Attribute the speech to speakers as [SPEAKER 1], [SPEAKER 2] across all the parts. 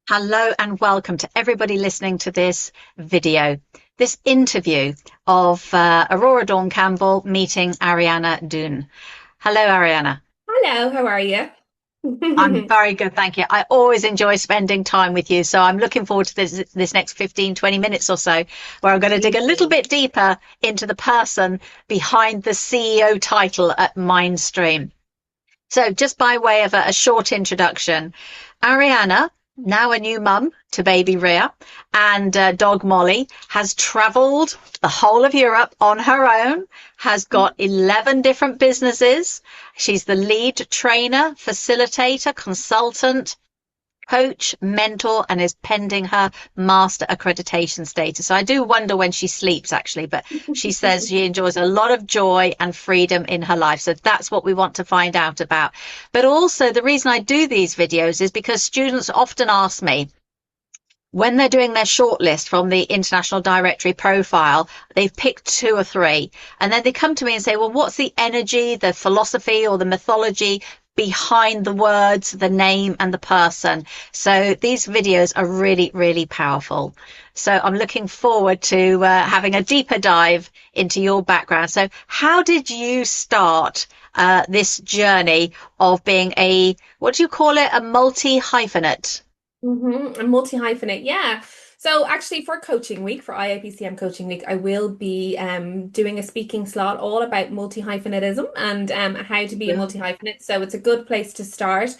[SPEAKER 1] Hello and welcome to everybody listening to this video, this interview of Aurora Dawn Campbell meeting Ariana Dunne. Hello, Ariana.
[SPEAKER 2] Hello, how are you?
[SPEAKER 1] I'm very good, thank you. I always enjoy spending time with you, so I'm looking forward to this next 15, 20 minutes or so, where I'm going to dig
[SPEAKER 2] Me
[SPEAKER 1] a little
[SPEAKER 2] too.
[SPEAKER 1] bit deeper into the person behind the CEO title at Mindstream. So, just by way of a short introduction, Ariana, now a new mum to baby Rhea and dog Molly, has travelled the whole of Europe on her own, has got 11 different businesses. She's the lead trainer, facilitator, consultant, coach, mentor, and is pending her master accreditation status. So I do wonder when she sleeps, actually, but she says she enjoys a lot of joy and freedom in her life. So that's what we want to find out about. But also, the reason I do these videos is because students often ask me, when they're doing their shortlist from the international directory profile, they've picked two or three, and then they come to me and say, well, what's the energy, the philosophy, or the mythology behind the words, the name, and the person? So these videos are really, really powerful. So I'm looking forward to having a deeper dive into your background. So how did you start this journey of being what do you call it, a multi-hyphenate?
[SPEAKER 2] A multi-hyphenate, yeah. So actually for coaching week, for IAPC&M coaching week, I will be doing a speaking slot all about multi-hyphenatism and how to be a multi-hyphenate. So it's a good place to start.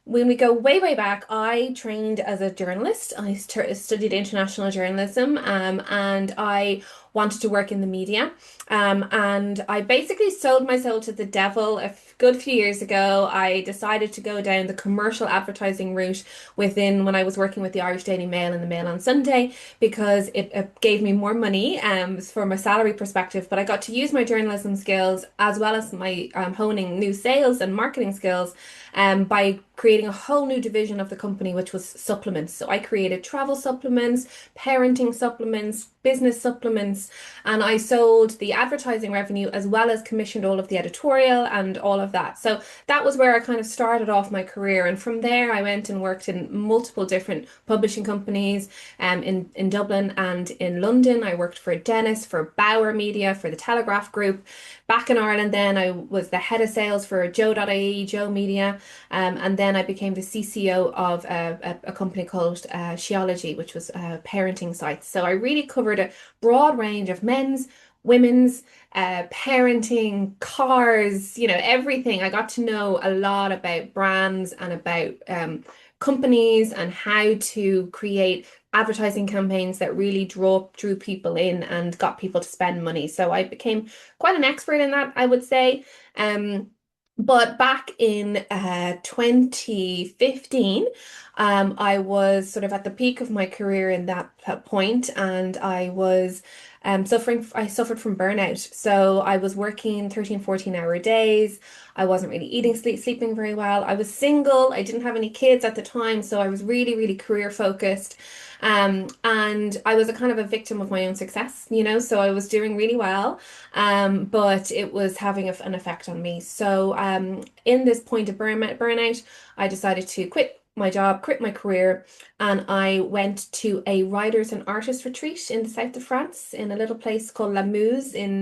[SPEAKER 2] When we go way, way back, I trained as a journalist. I studied international journalism, and I wanted to work in the media. And I basically sold my soul to the devil good few years ago. I decided to go down the commercial advertising route when I was working with the Irish Daily Mail and the Mail on Sunday because it gave me more money from a salary perspective, but I got to use my journalism skills as well as my honing new sales and marketing skills by creating a whole new division of the company, which was supplements. So I created travel supplements, parenting supplements, business supplements, and I sold the advertising revenue as well as commissioned all of the editorial and all of that. So that was where I kind of started off my career. And from there, I went and worked in multiple different publishing companies in Dublin and in London. I worked for Dennis, for Bauer Media, for the Telegraph Group. Back in Ireland, then I was the head of sales for Joe.ie, Joe Media. And then I became the CCO of a company called Sheology, which was parenting sites. So I really covered a broad range of men's, women's, parenting, cars, everything. I got to know a lot about brands and about companies and how to create advertising campaigns that really drew people in and got people to spend money. So I became quite an expert in that, I would say. But back in 2015, I was sort of at the peak of my career in that point, and I suffered from burnout. So I was working 13, 14-hour days. I wasn't really eating, sleeping very well. I was single. I didn't have any kids at the time, so I was really, really career focused. And I was a kind of a victim of my own success, so I was doing really well, but it was having an effect on me. So in this point of burnout, I decided to quit my job, quit my career, and I went to a writers and artists retreat in the south of France in a little place called La Muse in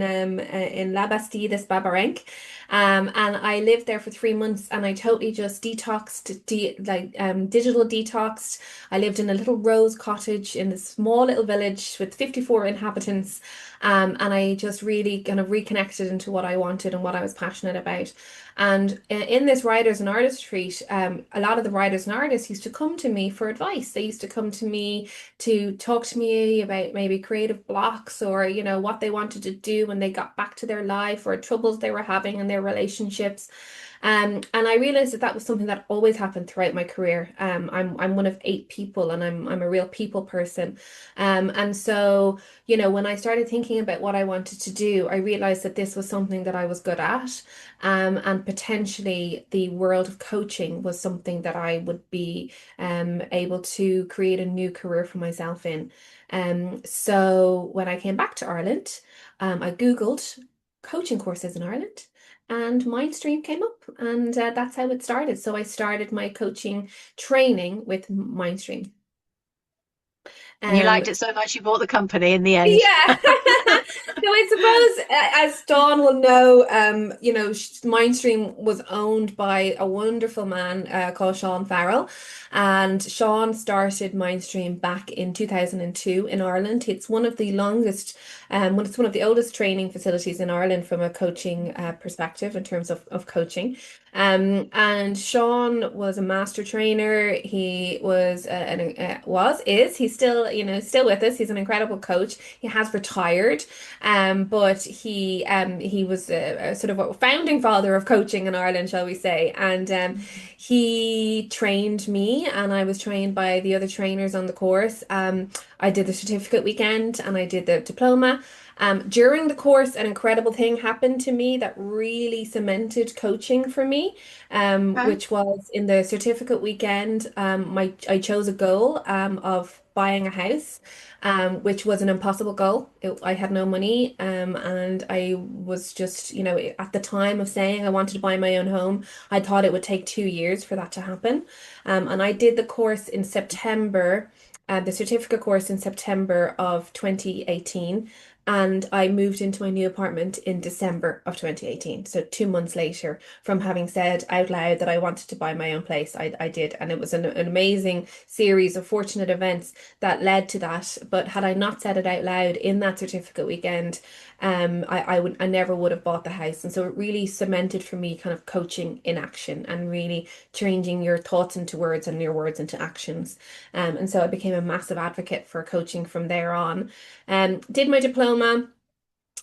[SPEAKER 2] La Bastide des Babarenques. And I lived there for 3 months, and I totally just detoxed, digital detoxed. I lived in a little rose cottage in a small little village with 54 inhabitants. And I just really kind of reconnected into what I wanted and what I was passionate about. And in this writers and artists retreat, a lot of the writers and artists used to come to me for advice. They used to come to me to talk to me about maybe creative blocks or, what they wanted to do when they got back to their life or troubles they were having in their relationships. And I realized that that was something that always happened throughout my career. I'm one of 8 people, and I'm a real people person. And so, when I started thinking about what I wanted to do, I realized that this was something that I was good at. And potentially the world of coaching was something that I would be able to create a new career for myself in. So when I came back to Ireland, I Googled coaching courses in Ireland. and Mindstream came up, and that's how it started. So I started my coaching training with Mindstream.
[SPEAKER 1] And you
[SPEAKER 2] Um,
[SPEAKER 1] liked it so much you bought the company in the end.
[SPEAKER 2] Yeah. So I suppose, as Dawn will know, Mindstream was owned by a wonderful man called Sean Farrell, and Sean started Mindstream back in 2002 in Ireland. It's one of the longest, it's one of the oldest training facilities in Ireland from a coaching perspective in terms of coaching. And Sean was a master trainer. He he's still, still with us. He's an incredible coach. He has retired, but he was a sort of a founding father of coaching in Ireland, shall we say? And he trained me, and I was trained by the other trainers on the course. I did the certificate weekend, and I did the diploma. During the course, an incredible thing happened to me that really cemented coaching for me,
[SPEAKER 1] Okay.
[SPEAKER 2] which was in the certificate weekend. I chose a goal of buying a house, which was an impossible goal. I had no money, and I was just, at the time of saying I wanted to buy my own home, I thought it would take 2 years for that to happen. And I did the course in September, the certificate course in September of 2018. And I moved into my new apartment in December of 2018. So 2 months later, from having said out loud that I wanted to buy my own place, I did. And it was an amazing series of fortunate events that led to that. But had I not said it out loud in that certificate weekend, I never would have bought the house. And so it really cemented for me kind of coaching in action and really changing your thoughts into words and your words into actions. And so I became a massive advocate for coaching from there on. Did my diploma.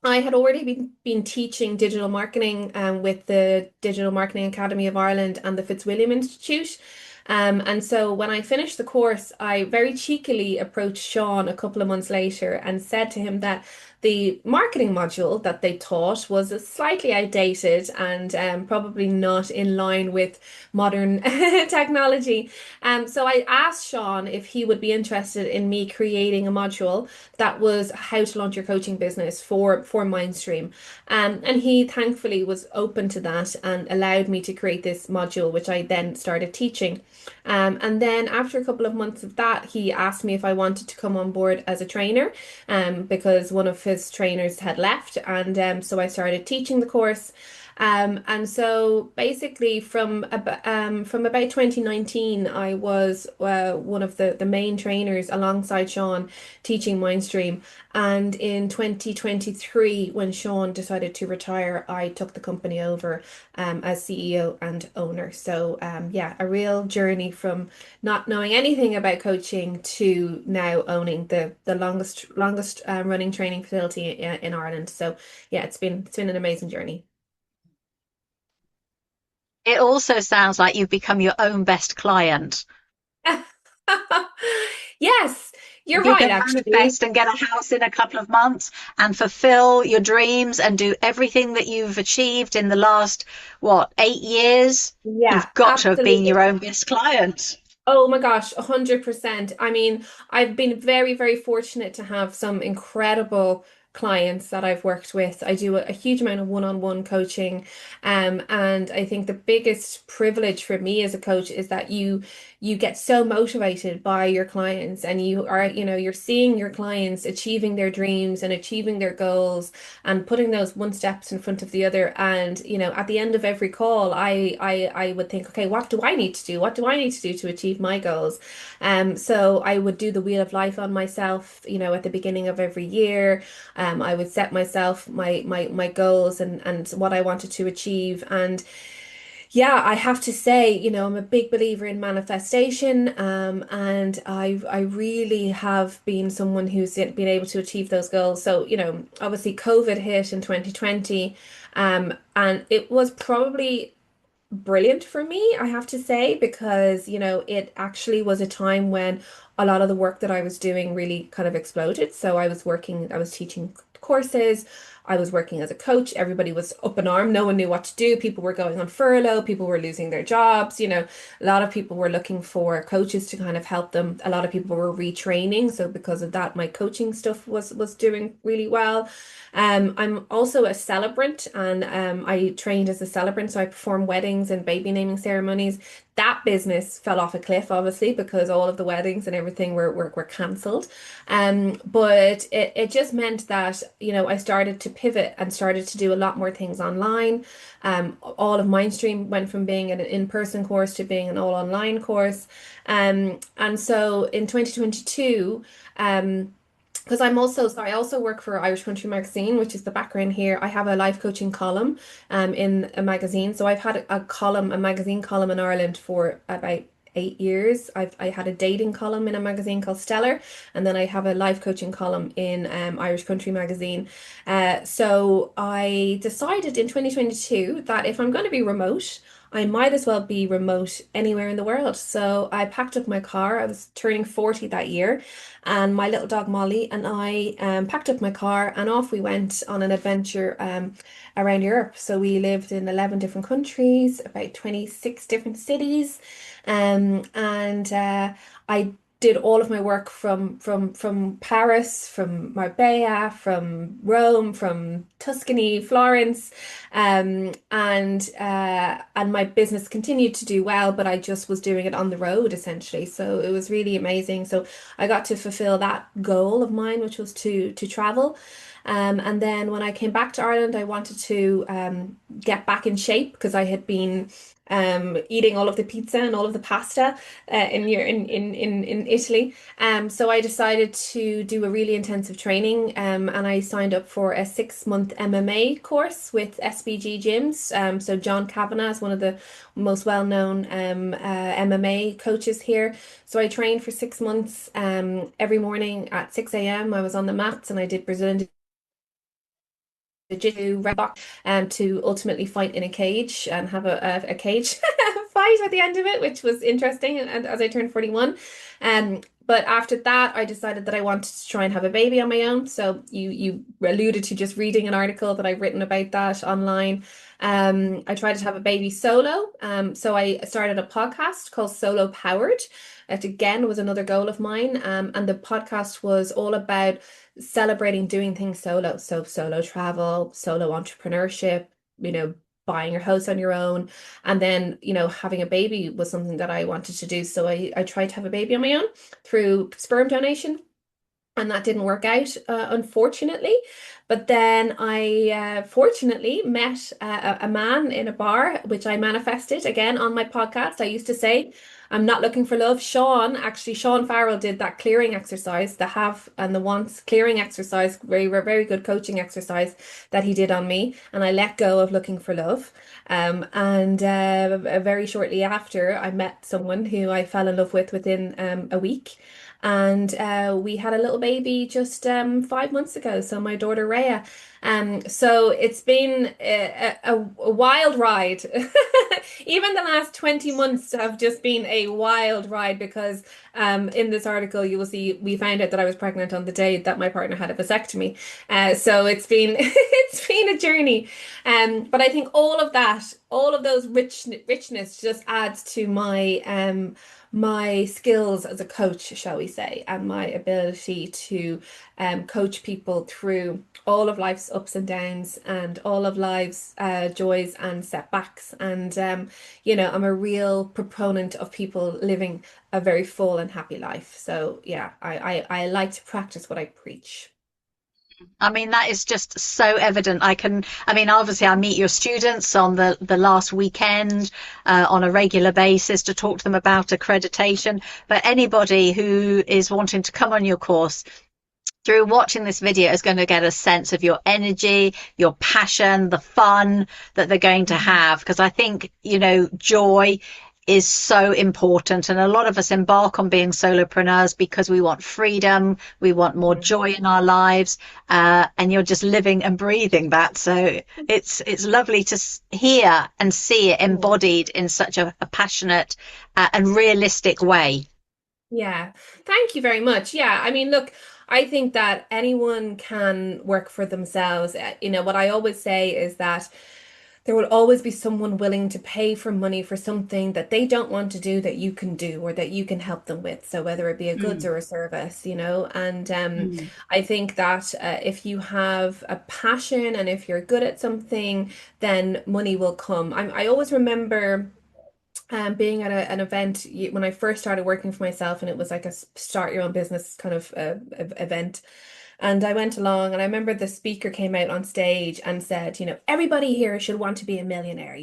[SPEAKER 2] I had already been teaching digital marketing with the Digital Marketing Academy of Ireland and the Fitzwilliam Institute. And so when I finished the course, I very cheekily approached Sean a couple of months later and said to him that the marketing module that they taught was slightly outdated and probably not in line with modern technology. So I asked Sean if he would be interested in me creating a module that was how to launch your coaching business for Mindstream. And he thankfully was open to that and allowed me to create this module, which I then started teaching. And then after a couple of months of that, he asked me if I wanted to come on board as a trainer, because one of his trainers had left, and so I started teaching the course. And so basically from about 2019, I was one of the main trainers alongside Sean teaching Mindstream. And in 2023, when Sean decided to retire, I took the company over as CEO and owner. So yeah, a real journey from not knowing anything about coaching to now owning the longest running training facility in Ireland. So yeah, it's been an amazing journey.
[SPEAKER 1] It also sounds like you've become your own best client.
[SPEAKER 2] Yes, you're
[SPEAKER 1] You
[SPEAKER 2] right,
[SPEAKER 1] can
[SPEAKER 2] actually.
[SPEAKER 1] manifest and get a house in a couple of months and fulfill your dreams and do everything that you've achieved in the last, what, 8 years?
[SPEAKER 2] Yeah,
[SPEAKER 1] You've got to have been
[SPEAKER 2] absolutely.
[SPEAKER 1] your own best client.
[SPEAKER 2] Oh my gosh, 100%. I mean, I've been very, very fortunate to have some incredible clients that I've worked with. I do a huge amount of one-on-one coaching. And I think the biggest privilege for me as a coach is that you get so motivated by your clients, and you're seeing your clients achieving their dreams and achieving their goals and putting those one steps in front of the other. And at the end of every call, I would think, okay, what do I need to do? What do I need to do to achieve my goals? So I would do the wheel of life on myself, at the beginning of every year. I would set myself my goals and what I wanted to achieve. And yeah, I have to say, I'm a big believer in manifestation, and I really have been someone who's been able to achieve those goals. So, obviously COVID hit in 2020, and it was probably brilliant for me, I have to say, because, it actually was a time when a lot of the work that I was doing really kind of exploded. So I was teaching courses. I was working as a coach. Everybody was up in arm. No one knew what to do. People were going on furlough. People were losing their jobs. A lot of people were looking for coaches to kind of help them. A lot of people were retraining. So because of that, my coaching stuff was doing really well. I'm also a celebrant, and I trained as a celebrant, so I perform weddings and baby naming ceremonies. That business fell off a cliff, obviously, because all of the weddings and everything were cancelled. But it just meant that, I started to pivot and started to do a lot more things online. All of Mindstream went from being an in-person course to being an all online course. And so in 2022, because I'm also, sorry, I also work for Irish Country Magazine, which is the background here. I have a life coaching column in a magazine. So I've had a magazine column in Ireland for about 8 years. I had a dating column in a magazine called Stellar, and then I have a life coaching column in Irish Country Magazine. So I decided in 2022 that if I'm going to be remote, I might as well be remote anywhere in the world. So I packed up my car. I was turning 40 that year, and my little dog Molly and I packed up my car and off we went on an adventure around Europe. So we lived in 11 different countries, about 26 different cities. And I did all of my work from Paris, from Marbella, from Rome, from Tuscany, Florence, and my business continued to do well, but I just was doing it on the road essentially. So it was really amazing. So I got to fulfill that goal of mine, which was to travel. And then when I came back to Ireland, I wanted to get back in shape because I had been eating all of the pizza and all of the pasta in Italy. So I decided to do a really intensive training, and I signed up for a 6-month MMA course with SBG gyms. So John Kavanagh is one of the most well-known MMA coaches here. So I trained for 6 months. Every morning at 6 a.m. I was on the mats and I did Brazilian Jiu-Jitsu, to ultimately fight in a cage and have a cage fight at the end of it, which was interesting. And as I turned 41, but after that, I decided that I wanted to try and have a baby on my own. So you alluded to just reading an article that I've written about that online. I tried to have a baby solo. So I started a podcast called Solo Powered. That again was another goal of mine. And the podcast was all about celebrating doing things solo. So solo travel, solo entrepreneurship, buying your house on your own. And then, having a baby was something that I wanted to do. So I tried to have a baby on my own through sperm donation. And that didn't work out, unfortunately. But then I fortunately met a man in a bar, which I manifested again on my podcast. I used to say, I'm not looking for love. Sean Farrell did that clearing exercise, the have and the wants clearing exercise, very good coaching exercise that he did on me. And I let go of looking for love. And very shortly after, I met someone who I fell in love with within a week. And we had a little baby just 5 months ago. So my daughter Rhea. So it's been a wild ride. Even the last 20 months have just been a wild ride because in this article you will see we found out that I was pregnant on the day that my partner had a vasectomy. So it's been it's been a journey. But I think all of that, all of those richness just adds to my skills as a coach, shall we say, and my ability to coach people through all of life's ups and downs and all of life's joys and setbacks. And, I'm a real proponent of people living a very full and happy life. So, yeah, I like to practice what I preach.
[SPEAKER 1] I mean, that is just so evident. Obviously, I meet your students on the last weekend on a regular basis to talk to them about accreditation. But anybody who is wanting to come on your course, through watching this video is going to get a sense of your energy, your passion, the fun that they're going to have. Because I think, joy is so important. And a lot of us embark on being solopreneurs because we want freedom, we want more joy in our lives, and you're just living and breathing that. So it's lovely to hear and see it embodied in such a passionate and realistic way.
[SPEAKER 2] Yeah, thank you very much. Yeah, I mean, look, I think that anyone can work for themselves. What I always say is that there will always be someone willing to pay for money for something that they don't want to do that you can do or that you can help them with. So whether it be a goods
[SPEAKER 1] Mm,
[SPEAKER 2] or a service, and
[SPEAKER 1] mm,
[SPEAKER 2] I think that if you have a passion and if you're good at something, then money will come. I always remember being at an event when I first started working for myself, and it was like a start your own business kind of event. And I went along, and I remember the speaker came out on stage and said, everybody here should want to be a millionaire,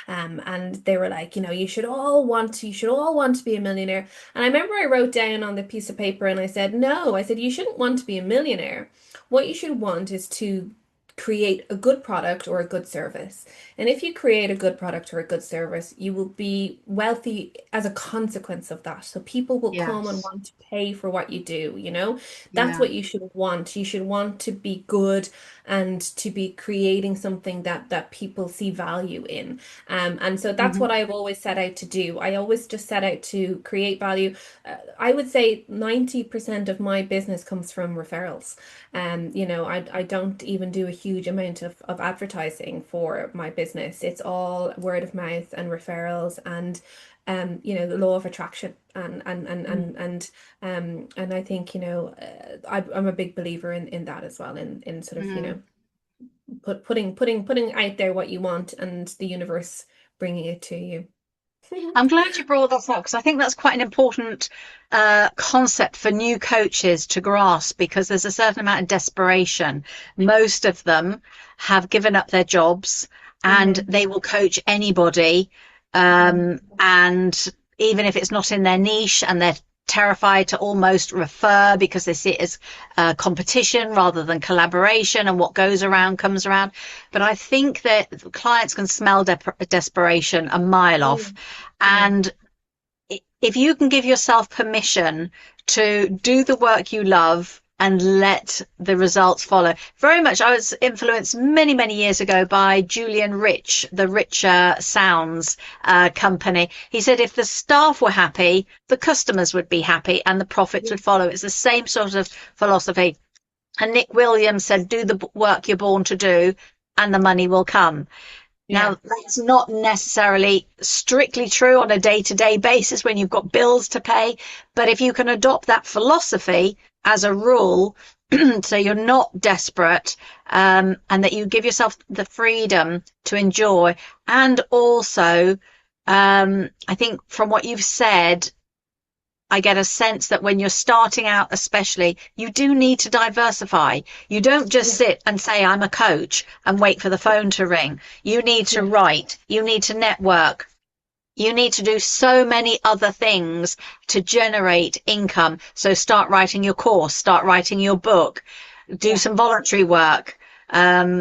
[SPEAKER 2] and they were like, you should all want to be a millionaire. And I remember I wrote down on the piece of paper and I said, no, I said, you shouldn't want to be a millionaire. What you should want is to create a good product or a good service. And if you create a good product or a good service, you will be wealthy as a consequence of that. So people will come and
[SPEAKER 1] yes.
[SPEAKER 2] want to pay for what you do. That's
[SPEAKER 1] Yeah.
[SPEAKER 2] what you should want. You should want to be good and to be creating something that people see value in. And so that's
[SPEAKER 1] Hmm.
[SPEAKER 2] what I've always set out to do. I always just set out to create value. I would say 90% of my business comes from referrals. I don't even do a huge amount of advertising for my business. It's all word of mouth and referrals and the law of attraction and I think I'm a big believer in that as well in sort of
[SPEAKER 1] Mm.
[SPEAKER 2] putting out there what you want and the universe bringing it to you.
[SPEAKER 1] I'm glad you brought that up because I think that's quite an important concept for new coaches to grasp because there's a certain amount of desperation. Most of them have given up their jobs and
[SPEAKER 2] Hmm.
[SPEAKER 1] they will coach anybody.
[SPEAKER 2] Hmm.
[SPEAKER 1] And even if it's not in their niche and they're terrified to almost refer because they see it as competition rather than collaboration and what goes around comes around. But I think that clients can smell desperation a mile off.
[SPEAKER 2] Mm. Yeah.
[SPEAKER 1] And if you can give yourself permission to do the work you love and let the results follow. Very much, I was influenced many, many years ago by Julian Rich, the Richer Sounds company. He said if the staff were happy, the customers would be happy and the profits would follow. It's the same sort of philosophy. And Nick Williams said, do the work you're born to do and the money will come.
[SPEAKER 2] Yeah.
[SPEAKER 1] Now, that's not necessarily strictly true on a day-to-day basis when you've got bills to pay, but if you can adopt that philosophy as a rule, so you're not desperate, and that you give yourself the freedom to enjoy, and also, I think from what you've said, I get a sense that when you're starting out, especially, you do need to diversify. You don't just
[SPEAKER 2] Yeah.
[SPEAKER 1] sit and say, I'm a coach and wait for the phone to ring. You need to
[SPEAKER 2] Yeah.
[SPEAKER 1] write. You need to network. You need to do so many other things to generate income. So start writing your course, start writing your book, do
[SPEAKER 2] Yeah.
[SPEAKER 1] some voluntary work,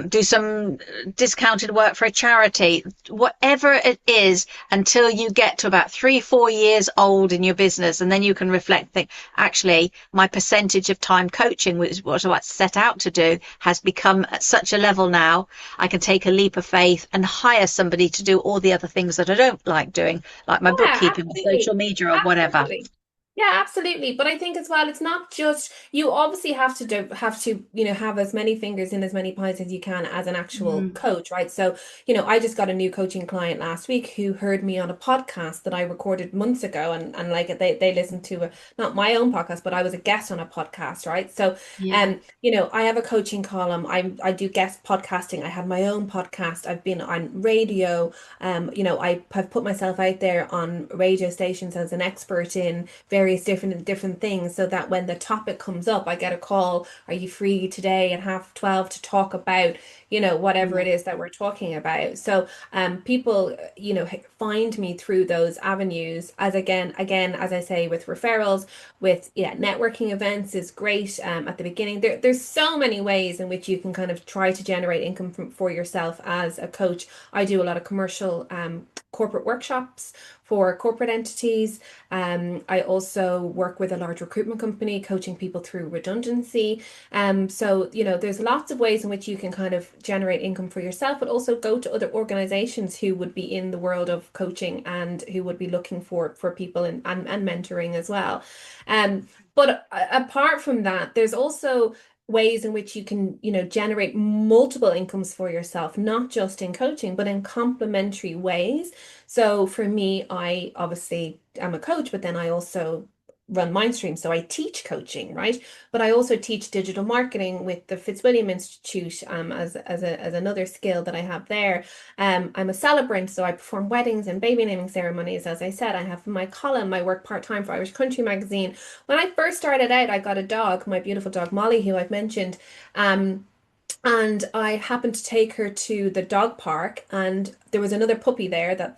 [SPEAKER 1] do some discounted work for a charity, whatever it is, until you get to about 3, 4 years old in your business. And then you can reflect, think, actually, my percentage of time coaching, which is what I set out to do, has become at such a level now. I can take a leap of faith and hire somebody to do all the other things that I don't like doing, like my
[SPEAKER 2] Yeah,
[SPEAKER 1] bookkeeping or social
[SPEAKER 2] absolutely.
[SPEAKER 1] media or whatever.
[SPEAKER 2] Absolutely. Yeah, absolutely. But I think as well, it's not just you obviously have as many fingers in as many pies as you can as an actual
[SPEAKER 1] Mm.
[SPEAKER 2] coach, right? So, I just got a new coaching client last week who heard me on a podcast that I recorded months ago and like they listened to not my own podcast, but I was a guest on a podcast, right? So,
[SPEAKER 1] Yeah.
[SPEAKER 2] I have a coaching column. I do guest podcasting. I have my own podcast. I've been on radio. I have put myself out there on radio stations as an expert in various different things, so that when the topic comes up, I get a call. Are you free today at 12:30 to talk about, whatever
[SPEAKER 1] Yeah.
[SPEAKER 2] it is that we're talking about? So, people, find me through those avenues. As again, as I say, with referrals, with networking events is great. At the beginning, there's so many ways in which you can kind of try to generate income for yourself as a coach. I do a lot of commercial corporate workshops for corporate entities. I also work with a large recruitment company, coaching people through redundancy. So, there's lots of ways in which you can kind of generate income for yourself, but also go to other organizations who would be in the world of coaching and who would be looking for people and mentoring as well. But apart from that, there's also ways in which you can, generate multiple incomes for yourself, not just in coaching, but in complementary ways. So for me, I obviously am a coach, but then I also run Mindstream. So I teach coaching, right? But I also teach digital marketing with the Fitzwilliam Institute as another skill that I have there. I'm a celebrant, so I perform weddings and baby naming ceremonies. As I said, I have my column, I work part-time for Irish Country Magazine. When I first started out, I got a dog, my beautiful dog Molly, who I've mentioned. And I happened to take her to the dog park, and there was another puppy there that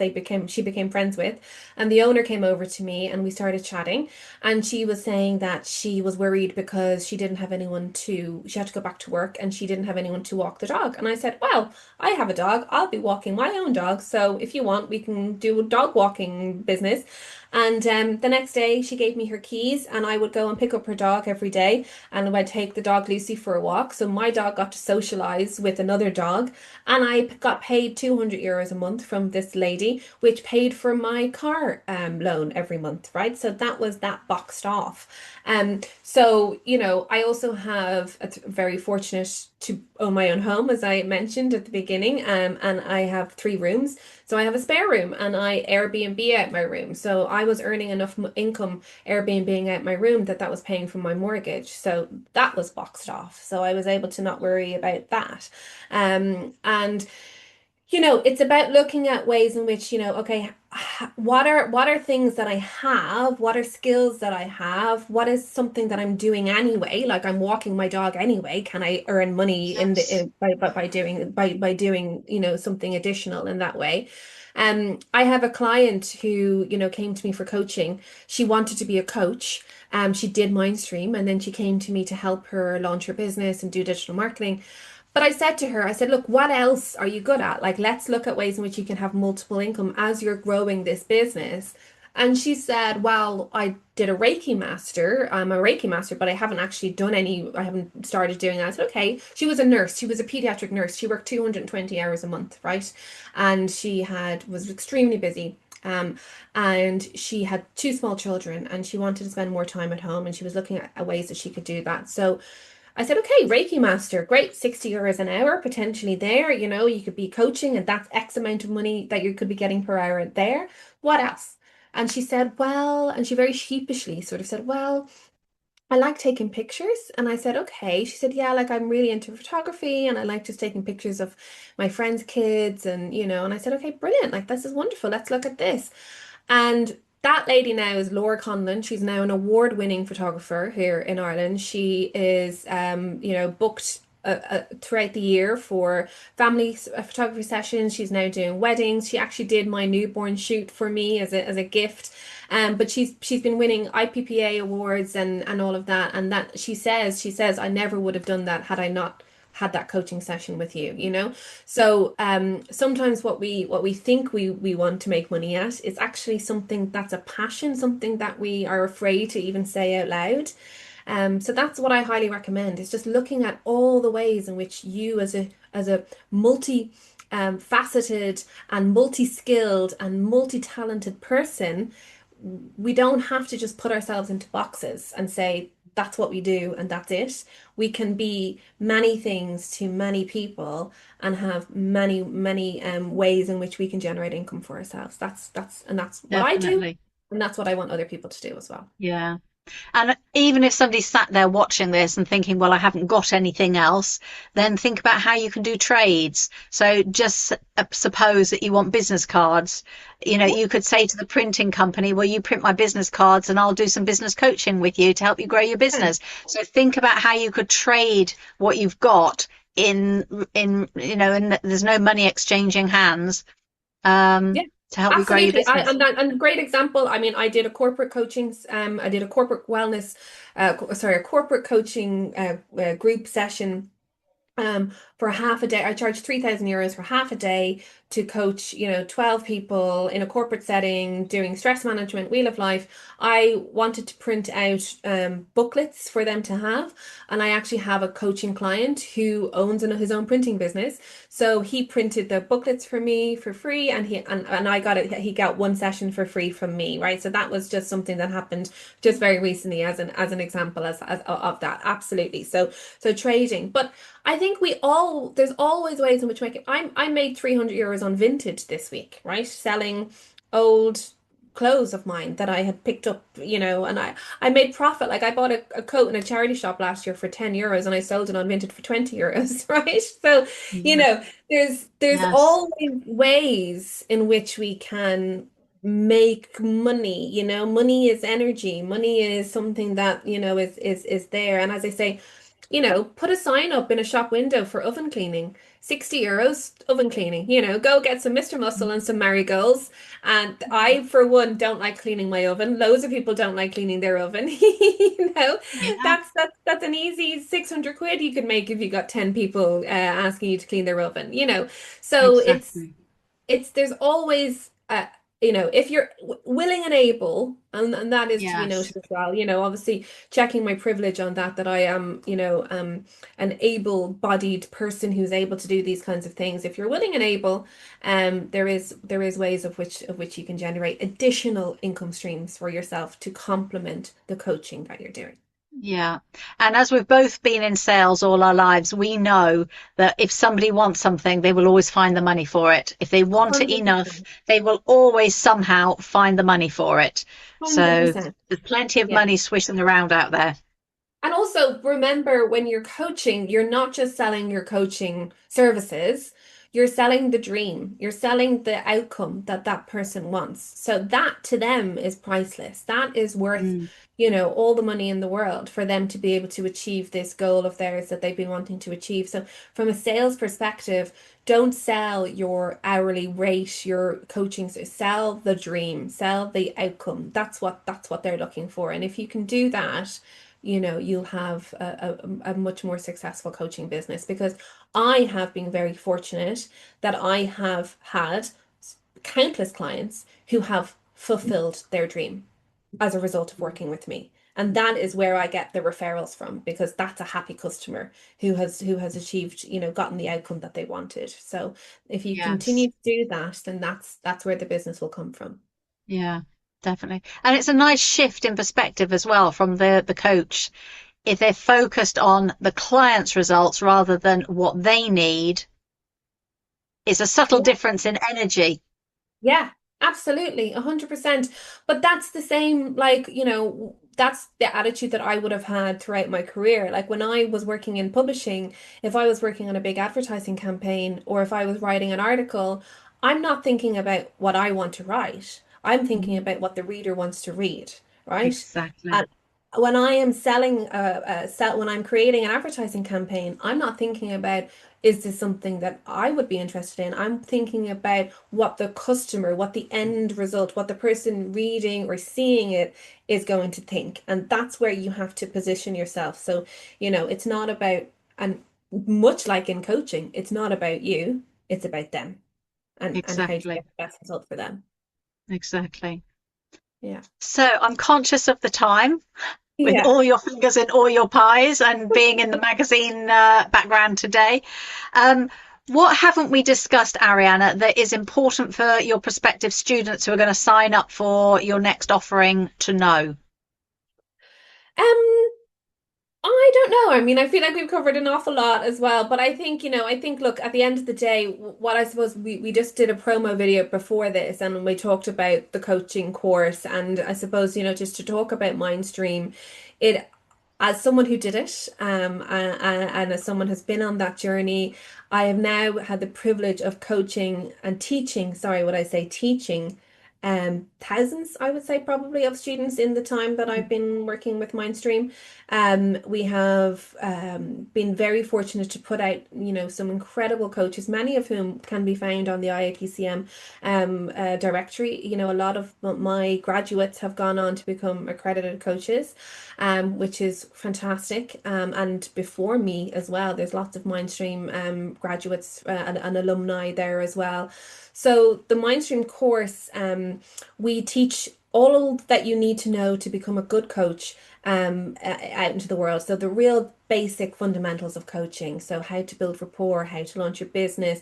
[SPEAKER 2] she became friends with. And the owner came over to me and we started chatting. And she was saying that she was worried because she had to go back to work and she didn't have anyone to walk the dog. And I said, well, I have a dog. I'll be walking my own dog. So if you want, we can do a dog walking business. And the next day, she gave me her keys, and I would go and pick up her dog every day, and I would take the dog Lucy for a walk. So my dog got to socialize with another dog, and I got paid €200 a month from this lady, which paid for my car loan every month, right? So that was that boxed off. So, I also have very fortunate to own my own home, as I mentioned at the beginning, and I have 3 rooms. So I have a spare room and I Airbnb out my room. So I was earning enough income Airbnb out my room that was paying for my mortgage. So that was boxed off. So I was able to not worry about that. And it's about looking at ways in which, okay, what are things that I have? What are skills that I have? What is something that I'm doing anyway? Like I'm walking my dog anyway. Can I earn money
[SPEAKER 1] Yes.
[SPEAKER 2] by doing, something additional in that way? I have a client who, came to me for coaching. She wanted to be a coach. She did Mindstream, and then she came to me to help her launch her business and do digital marketing. But I said to her, I said, look, what else are you good at? Like, let's look at ways in which you can have multiple income as you're growing this business. And she said, well, I did a Reiki master. I'm a Reiki master, but I haven't started doing that. I said, okay. She was a nurse. She was a pediatric nurse. She worked 220 hours a month, right? And was extremely busy. And she had 2 small children, and she wanted to spend more time at home, and she was looking at ways that she could do that. So I said, okay, Reiki Master, great, €60 an hour potentially there. You could be coaching, and that's X amount of money that you could be getting per hour there. What else? And she said, well, and she very sheepishly sort of said, well, I like taking pictures. And I said, okay. She said, yeah, like I'm really into photography and I like just taking pictures of my friends' kids and I said, okay, brilliant. Like this is wonderful. Let's look at this. And that lady now is Laura Conlon. She's now an award-winning photographer here in Ireland. She is, booked throughout the year for family photography sessions. She's now doing weddings. She actually did my newborn shoot for me as a gift. But she's been winning IPPA awards and all of that. And that she says I never would have done that had I not had that coaching session with you. So sometimes what we think we want to make money at is actually something that's a passion, something that we are afraid to even say out loud. So that's what I highly recommend is just looking at all the ways in which you as a multi faceted and multi-skilled and multi-talented person, we don't have to just put ourselves into boxes and say that's what we do and that's it. We can be many things to many people and have many, many ways in which we can generate income for ourselves. That's what I do,
[SPEAKER 1] Definitely.
[SPEAKER 2] and that's what I want other people to do as well.
[SPEAKER 1] Yeah. And even if somebody sat there watching this and thinking, well, I haven't got anything else, then think about how you can do trades. So just suppose that you want business cards. You could say to the printing company, well, you print my business cards and I'll do some business coaching with you to help you grow your
[SPEAKER 2] Yeah.
[SPEAKER 1] business. So think about how you could trade what you've got and there's no money exchanging hands,
[SPEAKER 2] Yeah,
[SPEAKER 1] to help you grow your
[SPEAKER 2] absolutely.
[SPEAKER 1] business.
[SPEAKER 2] And great example. I mean, I did a corporate wellness, a corporate coaching group session for half a day. I charge €3,000 for half a day to coach, 12 people in a corporate setting doing stress management, wheel of life. I wanted to print out booklets for them to have. And I actually have a coaching client who owns his own printing business. So he printed the booklets for me for free, and I got it. He got one session for free from me, right? So that was just something that happened just very recently as an example as of that. Absolutely. So trading. But I think there's always ways in which we make it. I made €300 on vintage this week, right? Selling old clothes of mine that I had picked up, and I made profit. Like I bought a coat in a charity shop last year for €10 and I sold it on vintage for €20, right? So, you
[SPEAKER 1] Yeah.
[SPEAKER 2] know, there's
[SPEAKER 1] Yes.
[SPEAKER 2] always ways in which we can make money. Money is energy. Money is something that, is there. And as I say, put a sign up in a shop window for oven cleaning. €60 oven cleaning. Go get some Mr. Muscle and some marigolds. And I, for one, don't like cleaning my oven. Loads of people don't like cleaning their oven.
[SPEAKER 1] Yeah,
[SPEAKER 2] That's an easy 600 quid you could make if you got 10 people asking you to clean their oven. So
[SPEAKER 1] exactly.
[SPEAKER 2] there's always if you're willing and able, and that is to be
[SPEAKER 1] Yes.
[SPEAKER 2] noted as well, obviously checking my privilege on that I am, an able-bodied person who's able to do these kinds of things. If you're willing and able, there is ways of which you can generate additional income streams for yourself to complement the coaching that you're doing.
[SPEAKER 1] Yeah. And as we've both been in sales all our lives, we know that if somebody wants something, they will always find the money for it. If they want it enough,
[SPEAKER 2] 100%.
[SPEAKER 1] they will always somehow find the money for it. So
[SPEAKER 2] 100%.
[SPEAKER 1] there's plenty of
[SPEAKER 2] Yeah.
[SPEAKER 1] money swishing around out there.
[SPEAKER 2] And also remember, when you're coaching, you're not just selling your coaching services, you're selling the dream. You're selling the outcome that that person wants. So that to them is priceless. That is worth,
[SPEAKER 1] Mm,
[SPEAKER 2] all the money in the world for them to be able to achieve this goal of theirs that they've been wanting to achieve. So from a sales perspective, don't sell your hourly rate, your coaching, sell the dream, sell the outcome. That's what they're looking for. And if you can do that, you'll have a much more successful coaching business, because I have been very fortunate that I have had countless clients who have fulfilled their dream as a result of working with me. And that is where I get the referrals from, because that's a happy customer who has achieved, gotten the outcome that they wanted. So if you
[SPEAKER 1] yes.
[SPEAKER 2] continue to do that, then that's where the business will come from.
[SPEAKER 1] Yeah, definitely. And it's a nice shift in perspective as well from the coach. If they're focused on the client's results rather than what they need, it's a subtle difference in energy.
[SPEAKER 2] Yeah, absolutely, 100%. But that's the same, like, that's the attitude that I would have had throughout my career. Like when I was working in publishing, if I was working on a big advertising campaign or if I was writing an article, I'm not thinking about what I want to write. I'm thinking
[SPEAKER 1] Mhm.
[SPEAKER 2] about what the reader wants to read, right?
[SPEAKER 1] Exactly.
[SPEAKER 2] And when I am selling, when I'm creating an advertising campaign, I'm not thinking about, is this something that I would be interested in? I'm thinking about what the customer, what the end result, what the person reading or seeing it is going to think. And that's where you have to position yourself. So, it's not about, and much like in coaching, it's not about you, it's about them, and how to
[SPEAKER 1] Exactly.
[SPEAKER 2] get the best result for them.
[SPEAKER 1] Exactly.
[SPEAKER 2] Yeah.
[SPEAKER 1] So I'm conscious of the time with
[SPEAKER 2] Yeah.
[SPEAKER 1] all your fingers in all your pies and being in the magazine background today. Um, what haven't we discussed, Ariana, that is important for your prospective students who are going to sign up for your next offering to know?
[SPEAKER 2] Um, I don't know. I mean, I feel like we've covered an awful lot as well, but I think, look, at the end of the day, what I suppose we just did a promo video before this and we talked about the coaching course. And I suppose, just to talk about Mindstream, it, as someone who did it, and as someone who's been on that journey, I have now had the privilege of coaching and teaching, sorry, what I say, teaching, thousands, I would say, probably of students in the time that I've been working with Mindstream. We have been very fortunate to put out, some incredible coaches, many of whom can be found on the IAPC&M directory. A lot of my graduates have gone on to become accredited coaches, which is fantastic. And before me as well, there's lots of Mindstream graduates and alumni there as well. So the Mindstream course, we teach all that you need to know to become a good coach out into the world. So the real basic fundamentals of coaching. So how to build rapport, how to launch your business,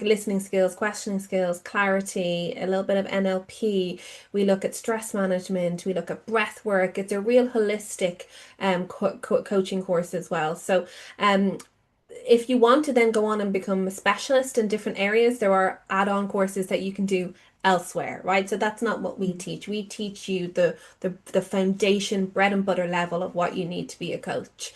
[SPEAKER 2] listening skills, questioning skills, clarity, a little bit of NLP. We look at stress management. We look at breath work. It's a real holistic coaching course as well. So if you want to then go on and become a specialist in different areas, there are add-on courses that you can do elsewhere, right? So that's not what we teach. We teach you the foundation, bread and butter level of what you need to be a coach.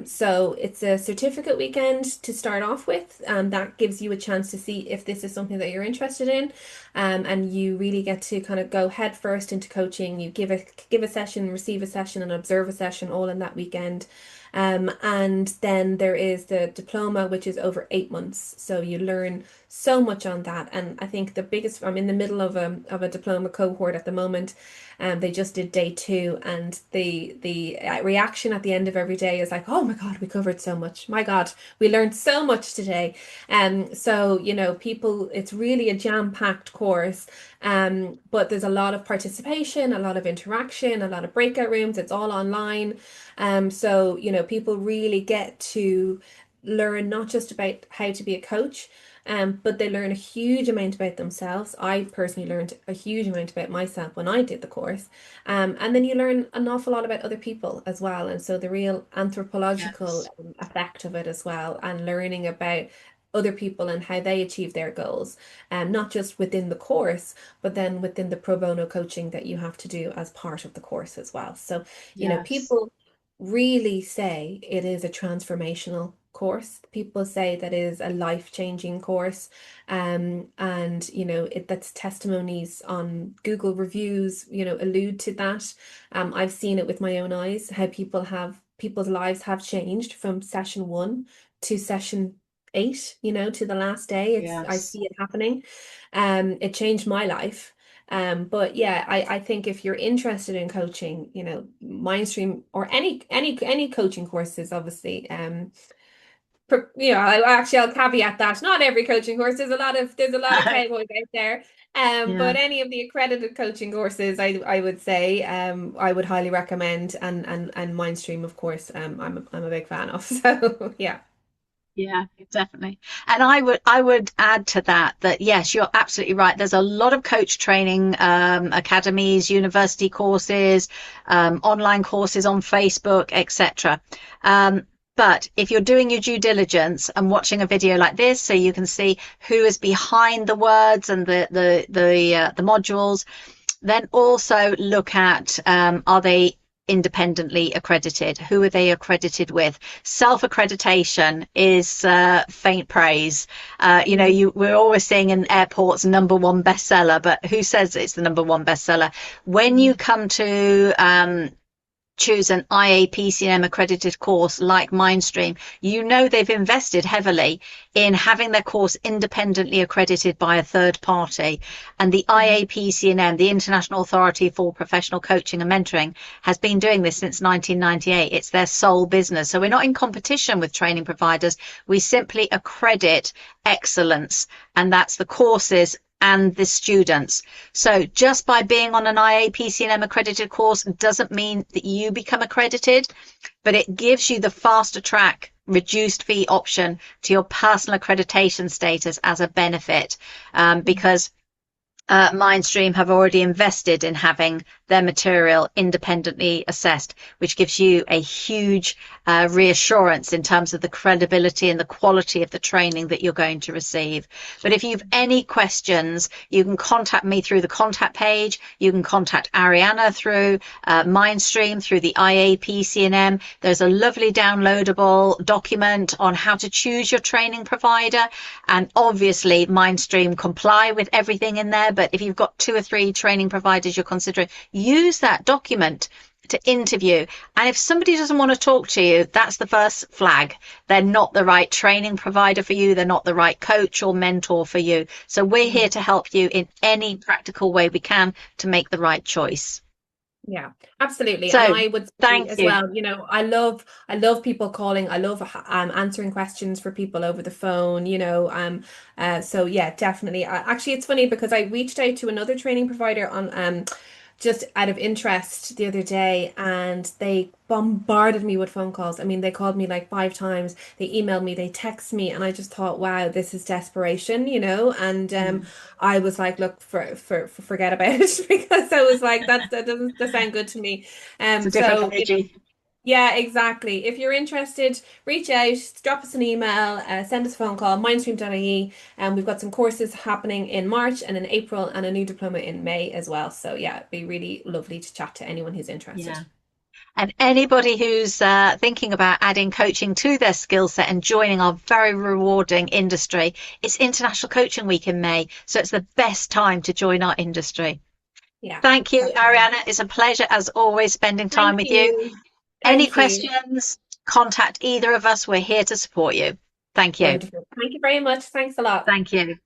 [SPEAKER 2] So it's a certificate weekend to start off with. That gives you a chance to see if this is something that you're interested in. And you really get to kind of go head first into coaching. You give a session, receive a session, and observe a session all in that weekend. And then there is the diploma, which is over 8 months. So you learn so much on that. And I think I'm in the middle of a diploma cohort at the moment. They just did day 2, and the reaction at the end of every day is like, oh my God, we covered so much. My God, we learned so much today. So, people, it's really a jam-packed course. But there's a lot of participation, a lot of interaction, a lot of breakout rooms. It's all online. So, people really get to learn not just about how to be a coach, but they learn a huge amount about themselves. I personally learned a huge amount about myself when I did the course. And then you learn an awful lot about other people as well. And so the real anthropological
[SPEAKER 1] Yes.
[SPEAKER 2] effect of it as well, and learning about other people and how they achieve their goals, not just within the course, but then within the pro bono coaching that you have to do as part of the course as well. So,
[SPEAKER 1] Yes.
[SPEAKER 2] people really say it is a transformational course. People say that it is a life-changing course. And that's testimonies on Google reviews, allude to that. I've seen it with my own eyes, how people's lives have changed from session 1 to session 8, to the last day. I
[SPEAKER 1] Yes.
[SPEAKER 2] see it happening. It changed my life. But yeah, I think if you're interested in coaching, Mindstream or any coaching courses, obviously, I'll caveat that not every coaching course. There's a lot of cowboys out there.
[SPEAKER 1] Yeah.
[SPEAKER 2] But any of the accredited coaching courses, I would say, I would highly recommend, and Mindstream, of course, I'm a big fan of. So yeah.
[SPEAKER 1] Yeah, definitely. And I would add to that yes, you're absolutely right. There's a lot of coach training academies, university courses, online courses on Facebook, etc. But if you're doing your due diligence and watching a video like this, so you can see who is behind the words and the modules, then also look at are they independently accredited? Who are they accredited with? Self-accreditation is faint praise. We're always saying in airports #1 bestseller, but who says it's the #1 bestseller? When you come to choose an IAPC&M accredited course like Mindstream, they've invested heavily in having their course independently accredited by a third party. And the IAPC&M, the International Authority for Professional Coaching and Mentoring, has been doing this since 1998. It's their sole business. So we're not in competition with training providers. We simply accredit excellence, and that's the courses and the students. So just by being on an IAPC&M accredited course doesn't mean that you become accredited, but it gives you the faster track, reduced fee option to your personal accreditation status as a benefit, because Mindstream have already invested in having their material independently assessed, which gives you a huge reassurance in terms of the credibility and the quality of the training that you're going to receive. But if you've any questions, you can contact me through the contact page. You can contact Ariana through Mindstream, through the IAPC&M. There's a lovely downloadable document on how to choose your training provider, and obviously Mindstream comply with everything in there. But if you've got 2 or 3 training providers you're considering, use that document to interview. And if somebody doesn't want to talk to you, that's the first flag. They're not the right training provider for you. They're not the right coach or mentor for you. So we're here to help you in any practical way we can to make the right choice.
[SPEAKER 2] Yeah, absolutely. And
[SPEAKER 1] So
[SPEAKER 2] I would say
[SPEAKER 1] thank
[SPEAKER 2] as
[SPEAKER 1] you.
[SPEAKER 2] well, I love people calling. I love answering questions for people over the phone, so yeah, definitely. Actually, it's funny because I reached out to another training provider on just out of interest the other day, and they bombarded me with phone calls. I mean, they called me like 5 times, they emailed me, they text me, and I just thought, wow, this is desperation, and I was like, look, forget about it because I was like, that doesn't sound good to me.
[SPEAKER 1] It's a different
[SPEAKER 2] So if
[SPEAKER 1] energy.
[SPEAKER 2] Yeah, exactly. If you're interested, reach out, drop us an email, send us a phone call, mindstream.ie. And we've got some courses happening in March and in April and a new diploma in May as well. So yeah, it'd be really lovely to chat to anyone who's interested.
[SPEAKER 1] Yeah. And anybody who's thinking about adding coaching to their skill set and joining our very rewarding industry, it's International Coaching Week in May. So it's the best time to join our industry.
[SPEAKER 2] Yeah,
[SPEAKER 1] Thank you,
[SPEAKER 2] definitely.
[SPEAKER 1] Ariana. It's a pleasure as always spending time
[SPEAKER 2] Thank
[SPEAKER 1] with you.
[SPEAKER 2] you.
[SPEAKER 1] Any
[SPEAKER 2] Thank you.
[SPEAKER 1] questions? Contact either of us. We're here to support you. Thank you.
[SPEAKER 2] Wonderful. Thank you very much. Thanks a lot.
[SPEAKER 1] Thank you.